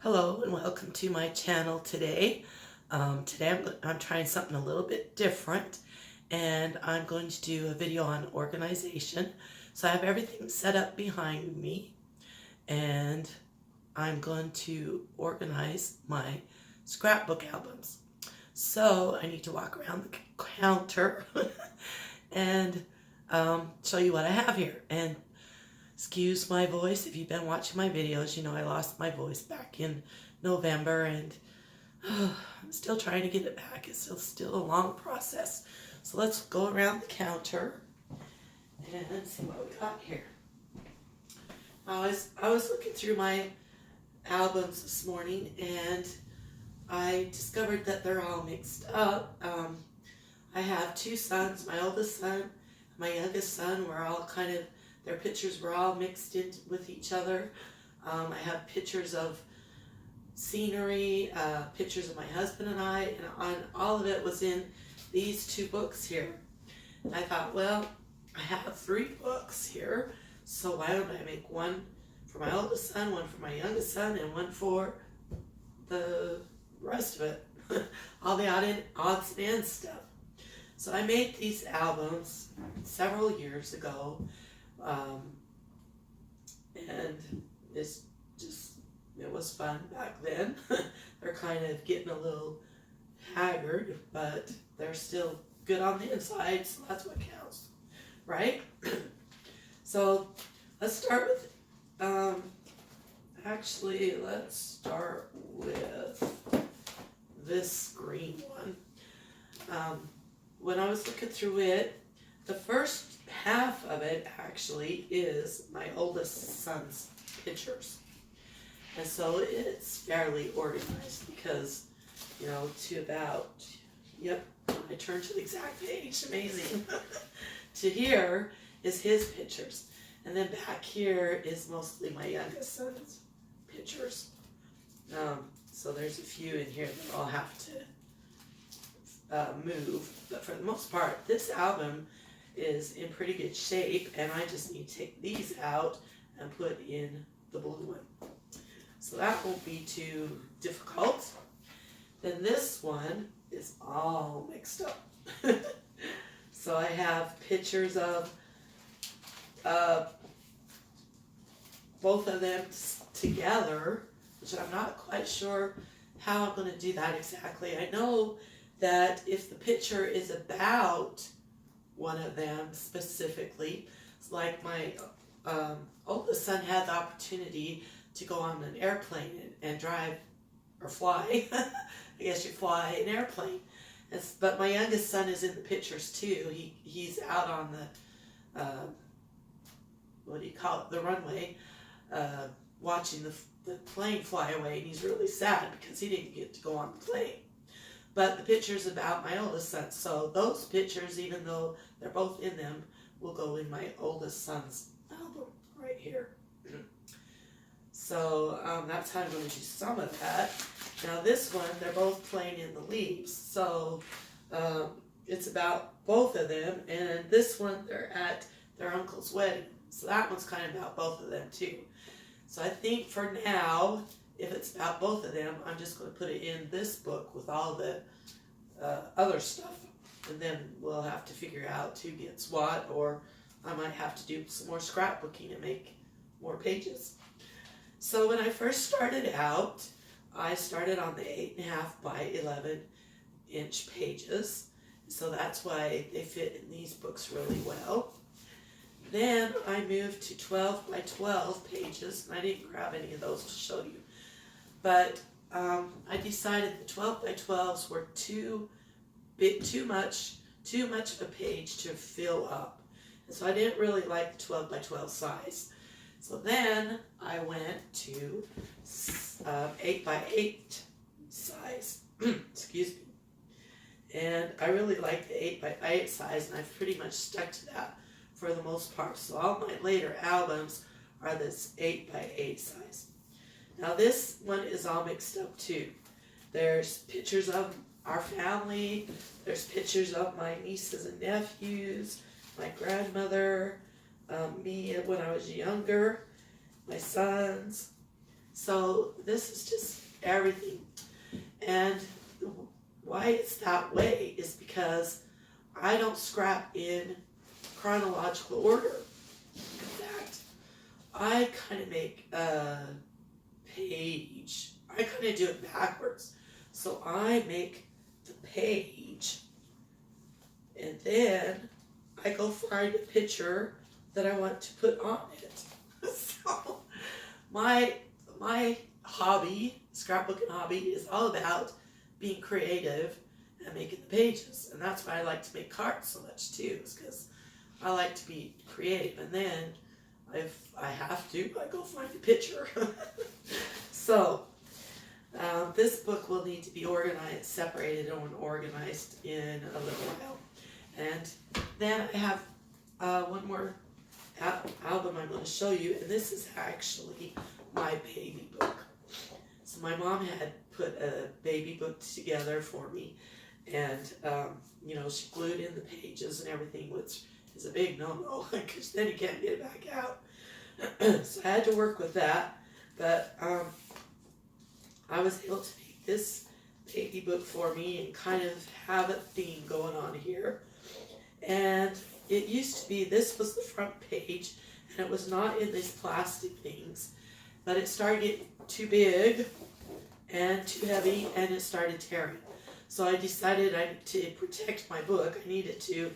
Hello and welcome to my channel today. Today I'm trying something a little bit different, and I'm going to do a video on organization. So I have everything set up behind me, and I'm going to organize my scrapbook albums. So I need to walk around the counter and show you what I have here. And excuse my voice. If you've been watching my videos, you know I lost my voice back in November, and I'm still trying to get it back. It's still a long process. So let's go around the counter and see what we got here. I was looking through my albums this morning, and I discovered that they're all mixed up. I have two sons. My oldest son and my youngest son were all their pictures were all mixed in with each other. I have pictures of scenery, pictures of my husband and I, and all of it was in these two books here. And I thought, well, I have 3 books here, so why don't I make one for my oldest son, one for my youngest son, and one for the rest of it, all the odds and ends stuff. So I made these albums several years ago. And it was fun back then. They're kind of getting a little haggard, but they're still good on the inside, so that's what counts, right? So let's start with, actually let's start with this green one. When I was looking through it, the first half of it actually is my oldest son's pictures. And so it's fairly organized because, you know, to about, yep, I turned to the exact page, amazing. To here is his pictures. And then back here is mostly my youngest son's pictures. So there's a few in here that I'll have to move. But for the most part, this album is in pretty good shape, and I just need to take these out and put in the blue one. So that won't be too difficult. Then this one is all mixed up. So I have pictures of both of them together, which I'm not quite sure how I'm going to do that exactly. I know that if the picture is about one of them specifically, like my oldest son had the opportunity to go on an airplane and drive or fly. I guess you fly an airplane. But my youngest son is in the pictures too. He's out on the what do you call it, the runway, watching the plane fly away, and he's really sad because he didn't get to go on the plane. But the picture's about my oldest son. So those pictures, even though they're both in them, will go in my oldest son's album right here. So that's how I'm going to do some of that. Now this one, they're both playing in the leaves. So it's about both of them. And this one, they're at their uncle's wedding. So that one's kind of about both of them too. So I think for now, if it's about both of them, I'm just going to put it in this book with all the other stuff. And then we'll have to figure out who gets what, or I might have to do some more scrapbooking and make more pages. So when I first started out, I started on the 8.5 by 11 inch pages. So that's why they fit in these books really well. Then I moved to 12 by 12 pages, and I didn't grab any of those to show you. But I decided the 12 by 12s were too much of a page to fill up. And so I didn't really like the 12 by 12 size. So then I went to 8 by 8 size. Excuse me. And I really like the 8 by 8 size, and I've pretty much stuck to that for the most part. So all my later albums are this 8 by 8 size. Now this one is all mixed up too. There's pictures of our family, there's pictures of my nieces and nephews, my grandmother, me when I was younger, my sons, So this is just everything. And why it's that way is because I don't scrap in chronological order. In fact, I kind of make a page. I kind of do it backwards. So I make the page, and then I go find a picture that I want to put on it. So my hobby, scrapbooking hobby, is all about being creative and making the pages. And that's why I like to make cards so much too, is because I like to be creative. And then if I have to, I go find a picture. So this book will need to be organized, separated and organized in a little while. And then I have one more album I'm going to show you, and this is actually my baby book. So my mom had put a baby book together for me, and you know, she glued in the pages and everything, which is a big no-no because then you can't get it back out. So I had to work with that, but I was able to make this baby book for me and kind of have a theme going on here. And it used to be, this was the front page, and it was not in these plastic things, but it started getting too big and too heavy, and it started tearing. So I decided to protect my book, I needed to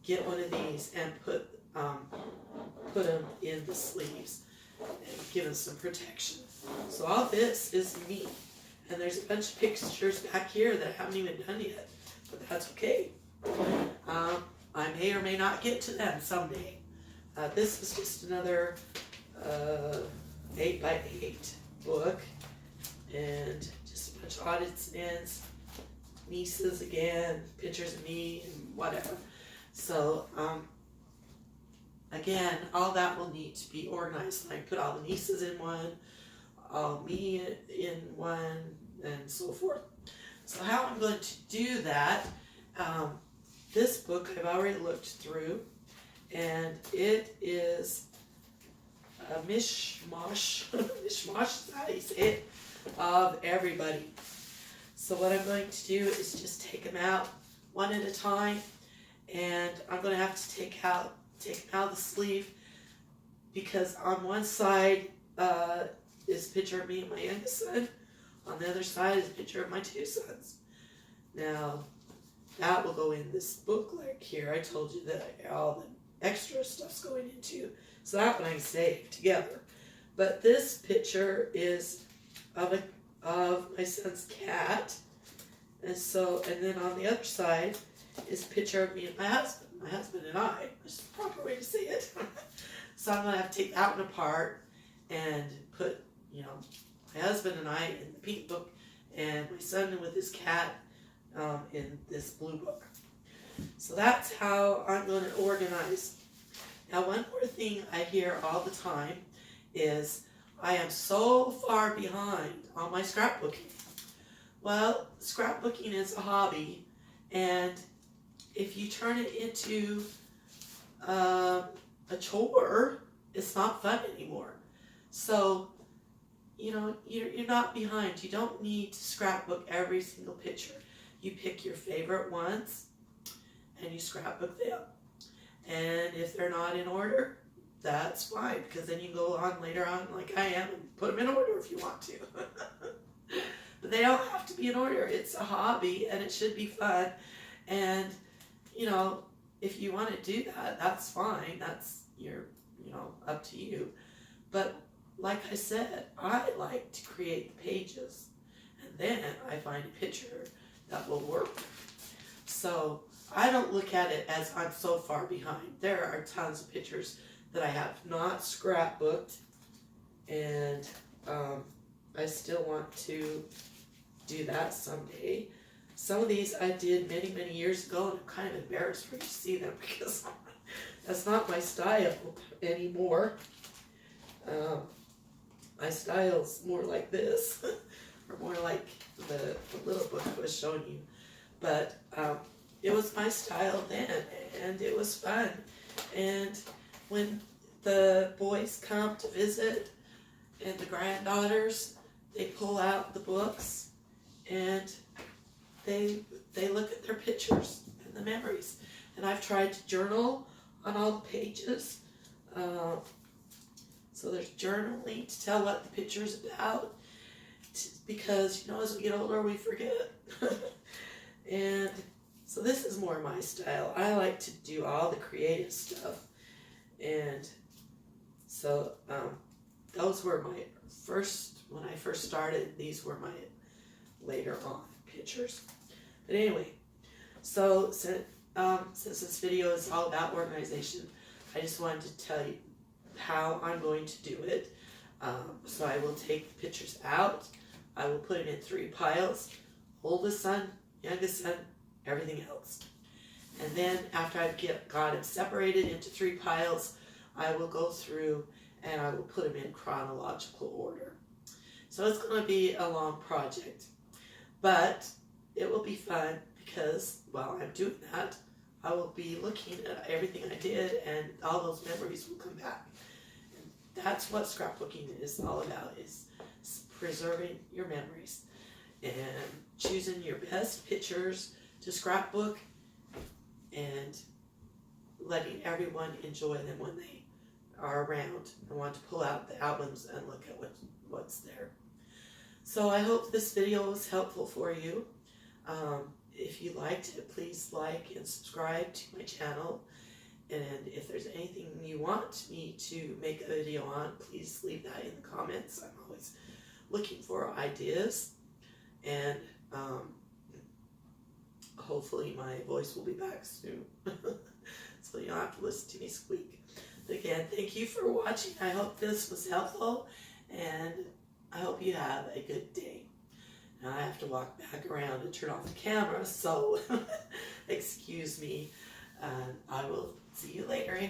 get one of these and put them in the sleeves and give them some protection. So all this is me, and there's a bunch of pictures back here that I haven't even done yet, but that's okay. I may or may not get to them someday. This is just another 8x8 book, and just a bunch of odds and ends, nieces again, pictures of me, and whatever. So, again, all that will need to be organized. I put all the nieces in one, all me in one, and so forth. So how I'm going to do that, this book I've already looked through, and it is a mishmash, mishmash is how you say it, of everybody. So what I'm going to do is just take them out one at a time, and I'm going to have to take them out of the sleeve, because on one side is a picture of me and my youngest son, on the other side is a picture of my two sons. Now, that will go in this book like here. I told you that all the extra stuff's going into. So that one I saved together. But this picture is of my son's cat. And then on the other side is a picture of me and my husband and I. That's the proper way to say it. So I'm going to have to take that one apart and put, you know, my husband and I in the pink book, and my son with his cat in this blue book. So that's how I'm going to organize. Now, one more thing I hear all the time is, I am so far behind on my scrapbooking. Well, scrapbooking is a hobby, and if you turn it into a chore, it's not fun anymore. So, you know, you're not behind. You don't need to scrapbook every single picture. You pick your favorite ones, and you scrapbook them. And if they're not in order, that's fine, because then you can go on later on, like I am, and put them in order if you want to. But they don't have to be in order. It's a hobby, and it should be fun. And, you know, if you want to do that, that's fine. That's up to you. But like I said, I like to create the pages, and then I find a picture that will work. So I don't look at it as I'm so far behind. There are tons of pictures that I have not scrapbooked, and I still want to do that someday. Some of these I did many, many years ago, and I'm kind of embarrassed for you to see them because that's not my style anymore. My style's more like this, or more like the little book I was showing you. But it was my style then, and it was fun. And when the boys come to visit, and the granddaughters, they pull out the books and they look at their pictures and the memories. And I've tried to journal on all the pages. So there's journaling to tell what the picture is about, because you know, as we get older we forget. And so this is more my style. I like to do all the creative stuff. And so those were my first, when I first started, these were my later on pictures. But anyway, so since this video is all about organization, I just wanted to tell you how I'm going to do it. So I will take the pictures out. I will put them in 3 piles: oldest son, youngest son, everything else. And then after I've got them separated into 3 piles, I will go through and I will put them in chronological order. So it's going to be a long project, but it will be fun because while I'm doing that, I will be looking at everything I did and all those memories will come back. And that's what scrapbooking is all about, is preserving your memories and choosing your best pictures to scrapbook and letting everyone enjoy them when they are around and want to pull out the albums and look at what's there. So I hope this video was helpful for you. If you liked it, please like and subscribe to my channel. And if there's anything you want me to make a video on, please leave that in the comments. I'm always looking for ideas. And hopefully my voice will be back soon. So you don't have to listen to me squeak. But again, thank you for watching. I hope this was helpful. And I hope you have a good day. Now I have to walk back around and turn off the camera, so excuse me. I will see you later.